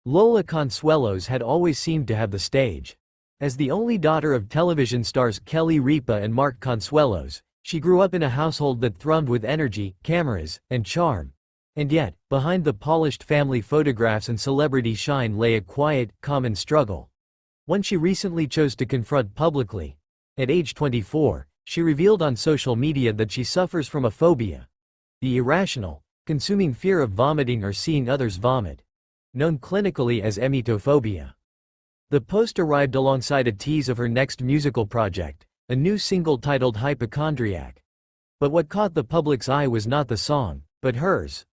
Lola Consuelos had always seemed to have the stage. As the only daughter of television stars Ripa and Mark Consuelos, she grew up in a household that thrummed with energy, cameras, and charm. And yet, behind the polished family photographs and celebrity shine lay a quiet, common struggle. One she recently chose to confront publicly. At age 24, she revealed on social media that she suffers from a phobia, the irrational, consuming fear of vomiting or seeing others vomit, known clinically as emetophobia. The post arrived alongside a tease of her next musical project, a new single titled Hypochondriac. But what caught the public's eye was not the song, but hers.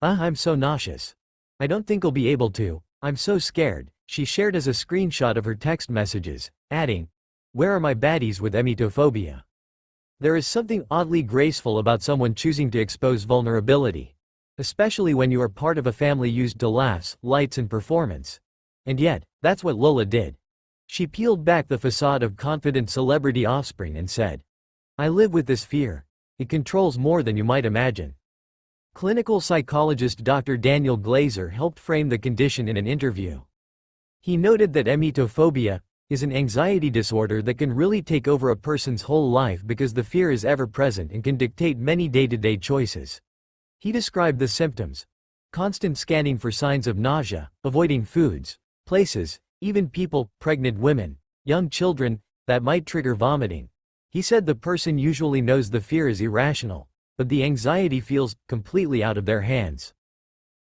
I'm so nauseous. I don't think I'll be able to, I'm so scared, she shared as a screenshot of her text messages, adding, "Where are my baddies with emetophobia?" There is something oddly graceful about someone choosing to expose vulnerability. Especially when you are part of a family used to laughs, lights and performance. And yet, that's what Lola did. She peeled back the facade of confident celebrity offspring and said, "I live with this fear. It controls more than you might imagine." Clinical psychologist Dr. Daniel Glazer helped frame the condition in an interview. He noted that emetophobia is an anxiety disorder that can really take over a person's whole life because the fear is ever present and can dictate many day-to-day choices. He described the symptoms: constant scanning for signs of nausea, avoiding foods, places, even people, pregnant women, young children, that might trigger vomiting. He said the person usually knows the fear is irrational, but the anxiety feels completely out of their hands.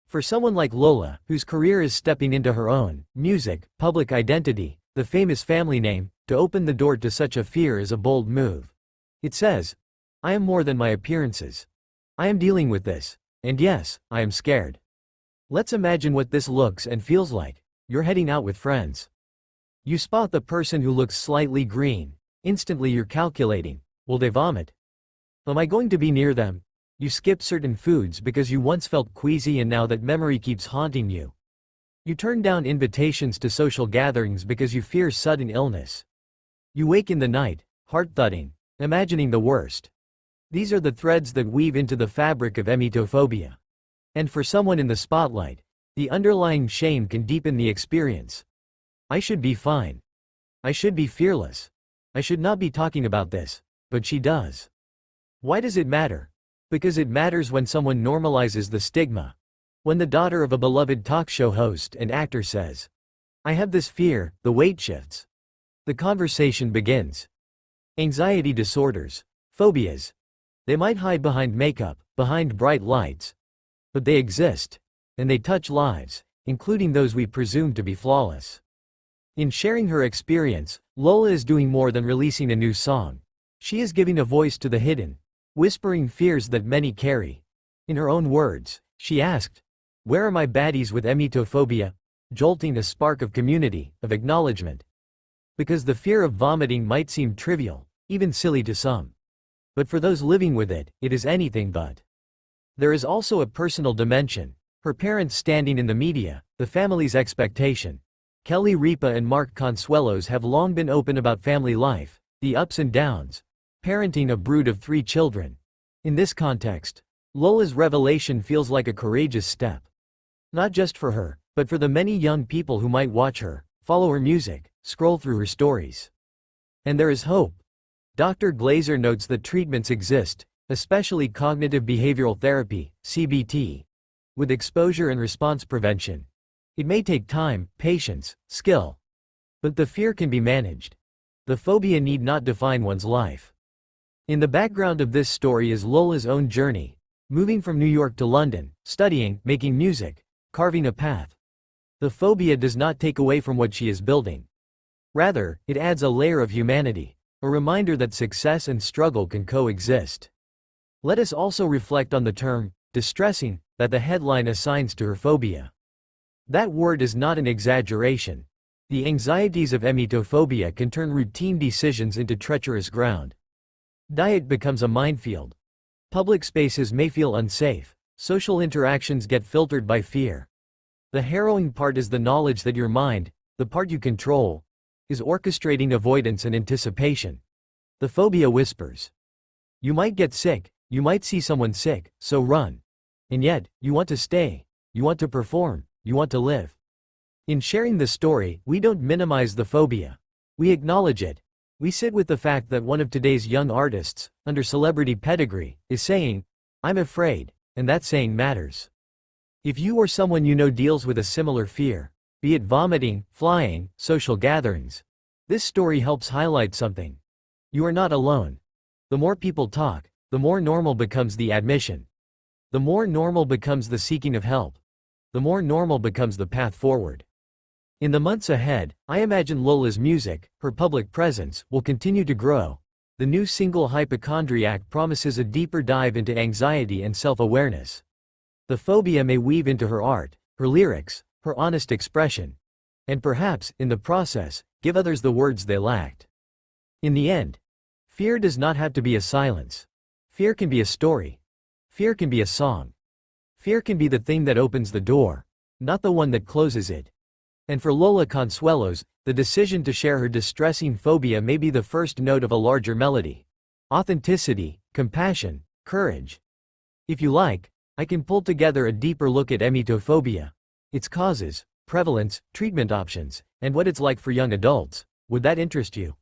For someone like Lola, whose career is stepping into her own music, public identity, the famous family name, to open the door to such a fear is a bold move. It says, "I am more than my appearances. I am dealing with this, and yes, I am scared." Let's imagine what this looks and feels like. You're heading out with friends. You spot the person who looks slightly green. Instantly you're calculating, will they vomit? Am I going to be near them? You skip certain foods because you once felt queasy and now that memory keeps haunting you. You turn down invitations to social gatherings because you fear sudden illness. You wake in the night, heart thudding, imagining the worst. These are the threads that weave into the fabric of emetophobia. And for someone in the spotlight, the underlying shame can deepen the experience. I should be fine. I should be fearless. I should not be talking about this, but she does. Why does it matter? Because it matters when someone normalizes the stigma. When the daughter of a beloved talk show host and actor says, "I have this fear," the weight shifts. The conversation begins. Anxiety disorders, phobias. They might hide behind makeup, behind bright lights. But they exist. And they touch lives, including those we presume to be flawless. In sharing her experience, Lola is doing more than releasing a new song. She is giving a voice to the hidden, whispering fears that many carry. In her own words, she asked, "Where are my baddies with emetophobia?" jolting a spark of community, of acknowledgement. Because the fear of vomiting might seem trivial, even silly to some. But for those living with it, it is anything but. There is also a personal dimension. Her parents standing in the media, the family's expectation. Ripa and Mark Consuelos have long been open about family life, the ups and downs, parenting a brood of 3 children. In this context, Lola's revelation feels like a courageous step. Not just for her, but for the many young people who might watch her, follow her music, scroll through her stories. And there is hope. Dr. Glazer notes that treatments exist, especially cognitive behavioral therapy, CBT. With exposure and response prevention. It may take time, patience, skill. But the fear can be managed. The phobia need not define one's life. In the background of this story is Lola's own journey, moving from New York to London, studying, making music, carving a path. The phobia does not take away from what she is building. Rather, it adds a layer of humanity, a reminder that success and struggle can coexist. Let us also reflect on the term, distressing, that the headline assigns to her phobia. That word is not an exaggeration. The anxieties of emetophobia can turn routine decisions into treacherous ground. Diet becomes a minefield. Public spaces may feel unsafe. Social interactions get filtered by fear. The harrowing part is the knowledge that your mind, the part you control, is orchestrating avoidance and anticipation. The phobia whispers. You might get sick, you might see someone sick, so run. And yet, you want to stay, you want to perform, you want to live. In sharing this story, we don't minimize the phobia. We acknowledge it. We sit with the fact that one of today's young artists, under celebrity pedigree, is saying, "I'm afraid," and that saying matters. If you or someone you know deals with a similar fear, be it vomiting, flying, social gatherings, this story helps highlight something. You are not alone. The more people talk, the more normal becomes the admission. The more normal becomes the seeking of help. The more normal becomes the path forward. In the months ahead, I imagine Lola's music, her public presence, will continue to grow. The new single Hypochondriac promises a deeper dive into anxiety and self-awareness. The phobia may weave into her art, her lyrics, her honest expression, and perhaps, in the process, give others the words they lacked. In the end, fear does not have to be a silence. Fear can be a story. Fear can be a song. Fear can be the thing that opens the door, not the one that closes it. And for Lola Consuelos, the decision to share her distressing phobia may be the first note of a larger melody. Authenticity, compassion, courage. If you like, I can pull together a deeper look at emetophobia, its causes, prevalence, treatment options, and what it's like for young adults. Would that interest you?